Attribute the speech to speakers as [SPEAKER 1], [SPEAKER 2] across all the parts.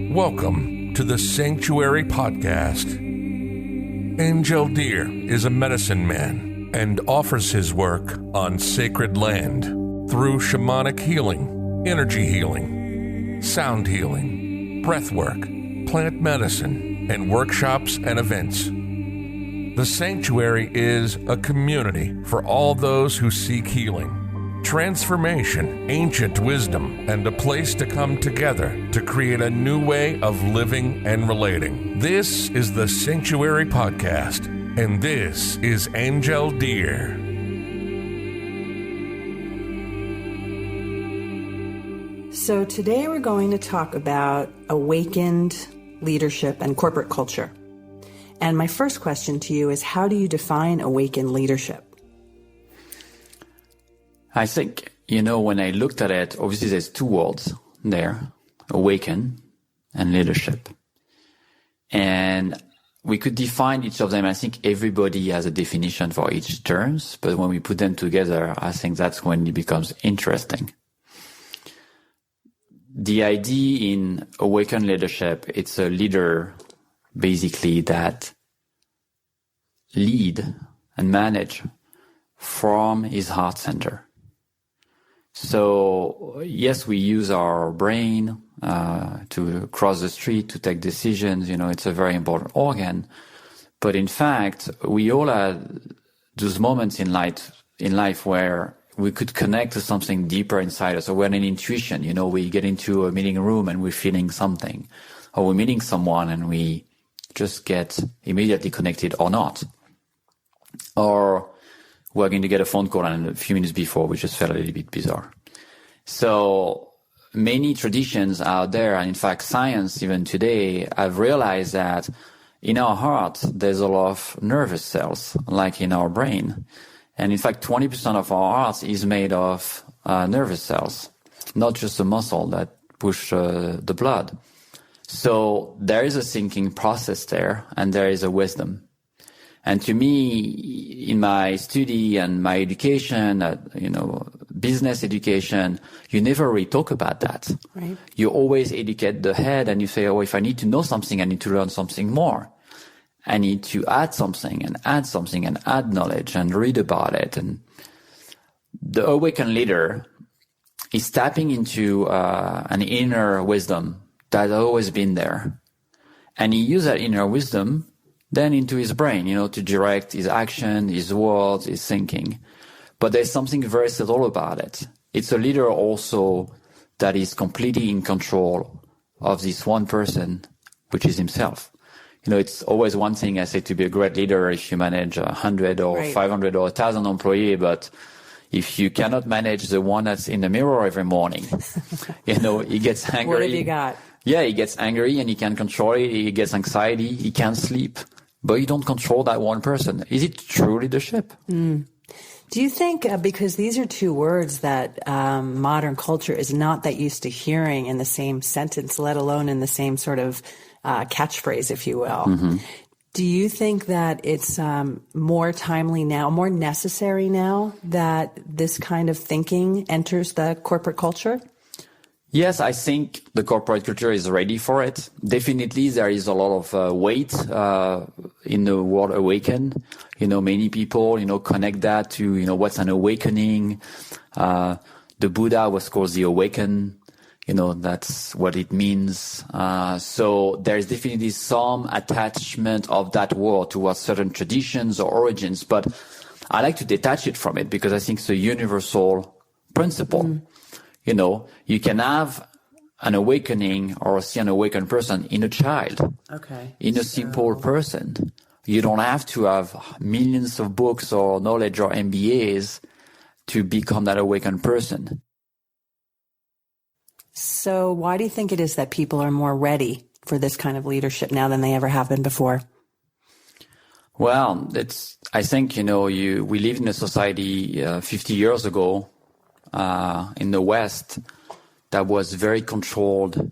[SPEAKER 1] Welcome to the Sanctuary Podcast. Angel Deer is a medicine man and offers his work on sacred land through shamanic healing, energy healing, sound healing, breath work, plant medicine, and workshops and events. The Sanctuary is a community for all those who seek healing, transformation, ancient wisdom, and a place to come together to create a new way of living and relating. This is the Sanctuary Podcast, and this is Angel Deer.
[SPEAKER 2] So today we're going to talk about awakened leadership and corporate culture. And my first question to you is, how do you define awakened leadership?
[SPEAKER 3] I think, when I looked at it, obviously there's two words there, awaken and leadership. And we could define each of them. I think everybody has a definition for each terms, but when we put them together, I think that's when it becomes interesting. The idea in awakened leadership, it's a leader basically that lead and manage from his heart center. So yes, we use our brain to cross the street, to take decisions. It's a very important organ. But in fact, we all have those moments in life where we could connect to something deeper inside us. So we're an intuition. We get into a meeting room and we're feeling something, or we're meeting someone and we just get immediately connected or not. Or we're going to get a phone call and a few minutes before we just felt a little bit bizarre. So many traditions out there, and in fact science even today, have realized that in our heart there's a lot of nervous cells like in our brain. And in fact 20% of our heart is made of nervous cells, not just a muscle that push the blood. So there is a thinking process there, and there is a wisdom. And to me, in my study and my education, business education, you never really talk about that.
[SPEAKER 2] Right.
[SPEAKER 3] You always educate the head and you say, if I need to know something, I need to learn something more. I need to add something and add knowledge and read about it. And the awakened leader is tapping into an inner wisdom that has always been there. And he uses that inner wisdom then into his brain, to direct his action, his words, his thinking. But there's something very subtle about it. It's a leader also that is completely in control of this one person, which is himself. It's always one thing I say to be a great leader if you manage 100 or 500 or 1,000 employees, but if you cannot manage the one that's in the mirror every morning, he gets angry.
[SPEAKER 2] What have you got?
[SPEAKER 3] Yeah, he gets angry and he can't control it. He gets anxiety. He can't sleep. But you don't control that one person. Is it true leadership?
[SPEAKER 2] Do you think, because these are two words that modern culture is not that used to hearing in the same sentence, let alone in the same sort of catchphrase, if you will. Mm-hmm. Do you think that it's more timely now, more necessary now that this kind of thinking enters the corporate culture?
[SPEAKER 3] Yes, I think the corporate culture is ready for it. Definitely, there is a lot of weight in the word awaken. Many people, connect that to, what's an awakening. The Buddha was called the awaken. That's what it means. So there's definitely some attachment of that word towards certain traditions or origins. But I like to detach it from it because I think it's a universal principle. Mm. You can have an awakening or see an awakened person in a child, in a simple person. You don't have to have millions of books or knowledge or MBAs to become that awakened person.
[SPEAKER 2] So why do you think it is that people are more ready for this kind of leadership now than they ever have been before?
[SPEAKER 3] Well, I think, we lived in a society 50 years ago in the West that was very controlled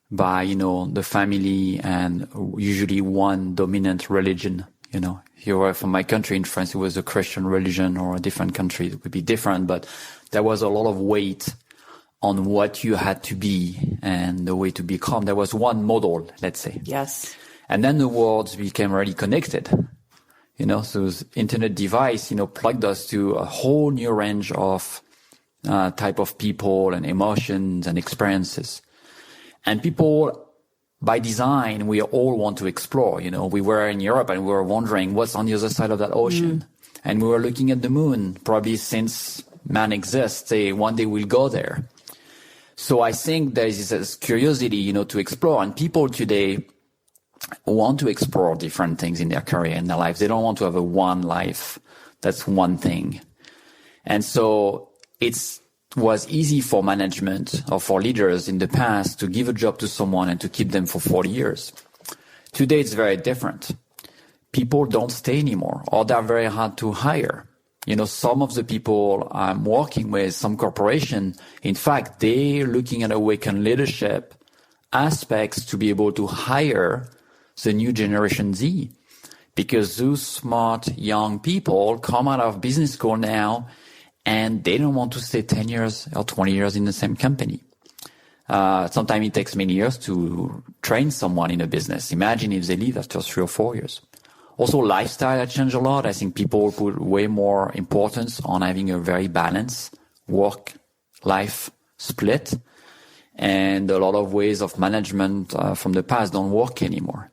[SPEAKER 3] by, the family and usually one dominant religion. If you were from my country in France, it was a Christian religion, or a different country, it would be different, but there was a lot of weight on what you had to be and the way to become. There was one model, let's say.
[SPEAKER 2] Yes.
[SPEAKER 3] And then the worlds became really connected. So this internet device, plugged us to a whole new range of type of people and emotions and experiences. And people, by design, we all want to explore. We were in Europe and we were wondering what's on the other side of that ocean. And we were looking at the moon, probably since man exists, one day we'll go there. So I think there is this curiosity, to explore. And people today want to explore different things in their career, in their lives. They don't want to have a one life. That's one thing. And so it was easy for management or for leaders in the past to give a job to someone and to keep them for 40 years. Today, it's very different. People don't stay anymore, or they're very hard to hire. Some of the people I'm working with, some corporation, in fact, they're looking at awakened leadership aspects to be able to hire the new generation Z, because those smart young people come out of business school now and they don't want to stay 10 years or 20 years in the same company. Sometimes it takes many years to train someone in a business. Imagine if they leave after 3 or 4 years. Also, lifestyle has changed a lot. I think people put way more importance on having a very balanced work-life split. And a lot of ways of management from the past don't work anymore.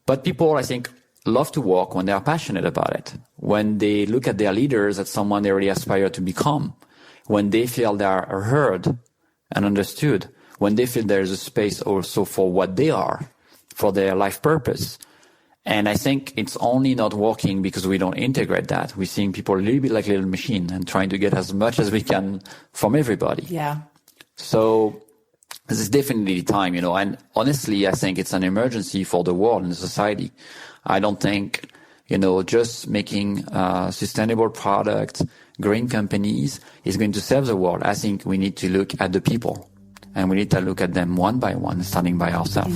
[SPEAKER 3] But people, I think, love to work when they are passionate about it, when they look at their leaders as someone they really aspire to become, when they feel they are heard and understood, when they feel there is a space also for what they are, for their life purpose. And I think it's only not working because we don't integrate that. We're seeing people a little bit like a little machine and trying to get as much as we can from everybody.
[SPEAKER 2] Yeah.
[SPEAKER 3] So this is definitely time, and honestly, I think it's an emergency for the world and the society. I don't think, just making sustainable product, green companies is going to save the world. I think we need to look at the people, and we need to look at them one by one, starting by ourselves.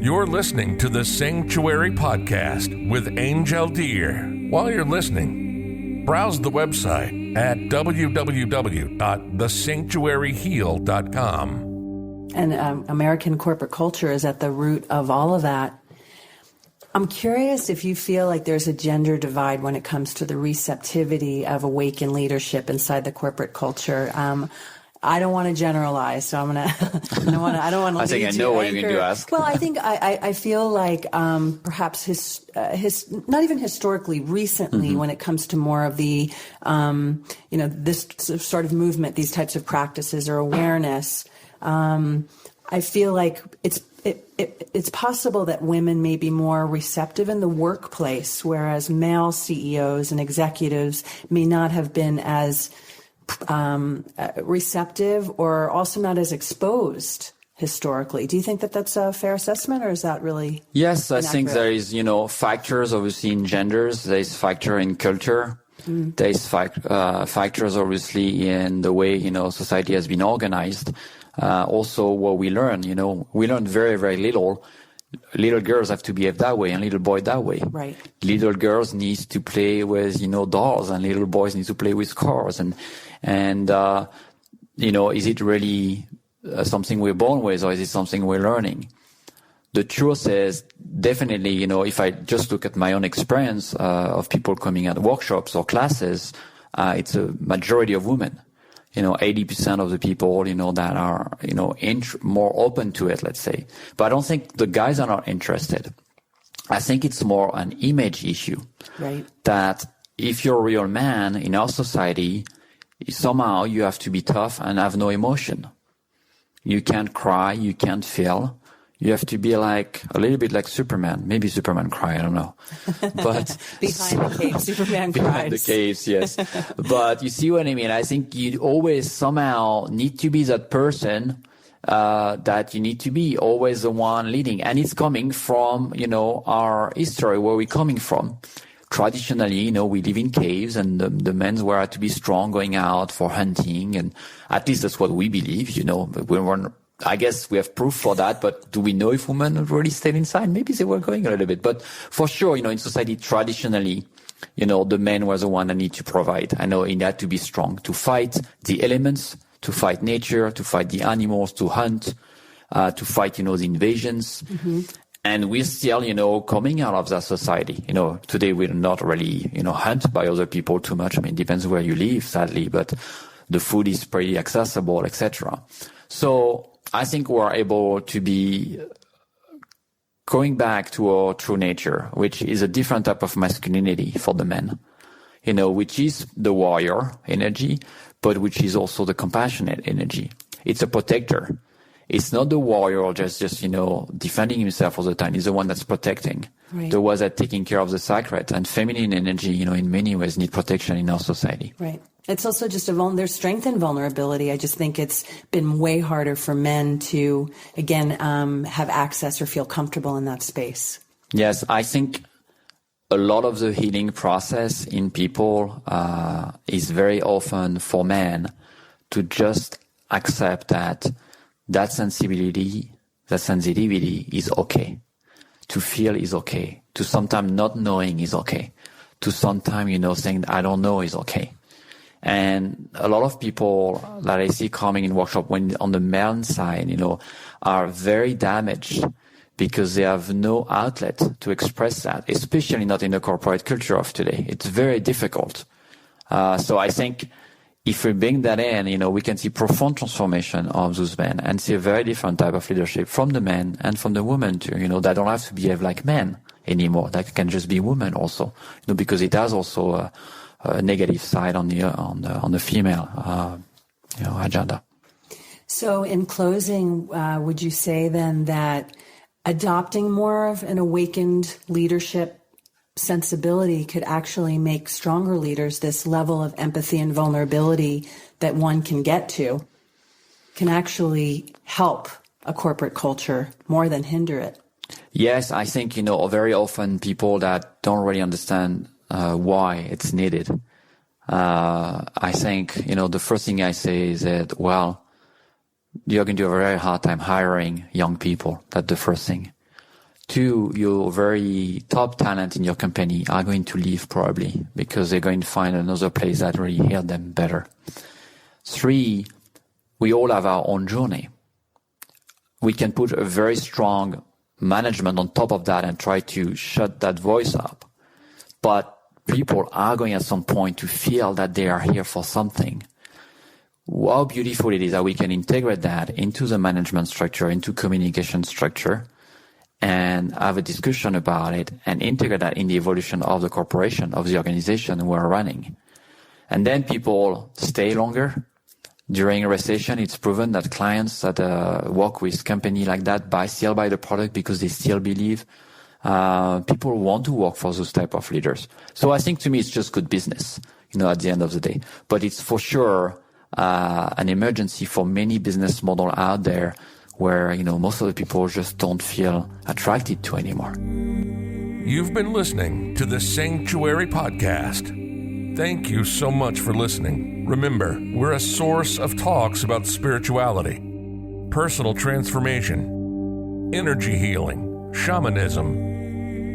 [SPEAKER 1] You're listening to the Sanctuary Podcast with Angel Deer. While you're listening, browse the website at www.thesanctuaryheal.com.
[SPEAKER 2] And American corporate culture is at the root of all of that. I'm curious if you feel like there's a gender divide when it comes to the receptivity of awakened leadership inside the corporate culture. I don't want to generalize, so I don't want to.
[SPEAKER 3] I think I know what you're going to ask.
[SPEAKER 2] Well, I think I feel like perhaps not even historically, recently, when it comes to more of the this sort of movement, these types of practices or awareness. I feel like it's possible that women may be more receptive in the workplace, whereas male CEOs and executives may not have been as receptive or also not as exposed historically. Do you think that that's a fair assessment, or is that really
[SPEAKER 3] Yes,
[SPEAKER 2] inaccurate?
[SPEAKER 3] I think there is, factors obviously in genders. There is factor in culture. There is factors obviously in the way, society has been organized. Also what we learn, we learn very, very little. Little girls have to behave that way and little boys that way.
[SPEAKER 2] Right.
[SPEAKER 3] Little girls need to play with, dolls, and little boys need to play with cars. And is it really something we're born with, or is it something we're learning? The truth is definitely, if I just look at my own experience of people coming at workshops or classes, it's a majority of women. 80% of the people, that are, more open to it, let's say. But I don't think the guys are not interested. I think it's more an image issue.
[SPEAKER 2] Right.
[SPEAKER 3] That if you're a real man in our society, somehow you have to be tough and have no emotion. You can't cry, you can't feel. You have to be like a little bit like Superman. Maybe Superman cry, I don't know. But
[SPEAKER 2] behind the cave, Superman cries.
[SPEAKER 3] Behind the caves, yes. But you see what I mean? I think you always somehow need to be that person that you need to be, always the one leading. And it's coming from, our history, where we're coming from. Traditionally, we live in caves, and the men were to be strong, going out for hunting, and at least that's what we believe, but we weren't. I guess we have proof for that, but do we know if women really stayed inside? Maybe they were going a little bit, but for sure, in society, traditionally, the men were the one that need to provide. I know he had to be strong to fight the elements, to fight nature, to fight the animals, to hunt, to fight, the invasions. Mm-hmm. And we're still, coming out of that society. Today we're not really, hunted by other people too much. I mean, it depends where you live, sadly, but the food is pretty accessible, etc. So I think we're able to be going back to our true nature, which is a different type of masculinity for the men, which is the warrior energy, but which is also the compassionate energy. It's a protector. It's not the warrior just defending himself all the time. It's the one that's protecting. Right. The one that's taking care of the sacred. And feminine energy, in many ways need protection in our society.
[SPEAKER 2] Right. It's also just there's strength in vulnerability. I just think it's been way harder for men to, again, have access or feel comfortable in that space.
[SPEAKER 3] Yes, I think a lot of the healing process in people is very often for men to just accept that sensitivity is okay. To feel is okay. To sometimes not knowing is okay. To sometimes, saying I don't know is okay. And a lot of people that I see coming in workshop when on the male side, are very damaged because they have no outlet to express that, especially not in the corporate culture of today. It's very difficult. So I think if we bring that in, we can see profound transformation of those men and see a very different type of leadership from the men and from the women too, that don't have to behave like men anymore. That can just be women also, because it has also a negative side on the female, agenda.
[SPEAKER 2] So in closing, would you say then that adopting more of an awakened leadership sensibility could actually make stronger leaders? This level of empathy and vulnerability that one can get to can actually help a corporate culture more than hinder it.
[SPEAKER 3] Yes, I think, very often people that don't really understand why it's needed. I think, the first thing I say is that, well, you're going to have a very hard time hiring young people. That's the first thing. 2, your very top talent in your company are going to leave probably because they're going to find another place that really hears them better. 3, we all have our own journey. We can put a very strong management on top of that and try to shut that voice up. But people are going at some point to feel that they are here for something. How beautiful it is that we can integrate that into the management structure, into communication structure, and have a discussion about it and integrate that in the evolution of the corporation, of the organization we're running. And then people stay longer. During a recession, it's proven that clients that work with company like that still buy the product because they still believe people want to work for those type of leaders. So I think to me, it's just good business, at the end of the day. But it's for sure an emergency for many business models out there where, most of the people just don't feel attracted to anymore.
[SPEAKER 1] You've been listening to the Sanctuary Podcast. Thank you so much for listening. Remember, we're a source of talks about spirituality, personal transformation, energy healing, shamanism,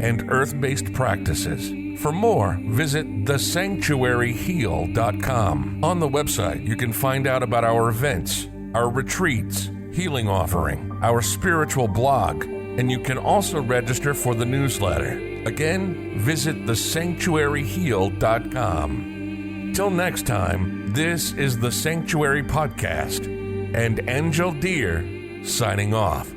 [SPEAKER 1] and earth-based practices. For more, visit thesanctuaryheal.com. On the website, you can find out about our events, our retreats, healing offering, our spiritual blog, and you can also register for the newsletter. Again, visit thesanctuaryheal.com. Till next time, this is the Sanctuary Podcast, and Angel Deer signing off.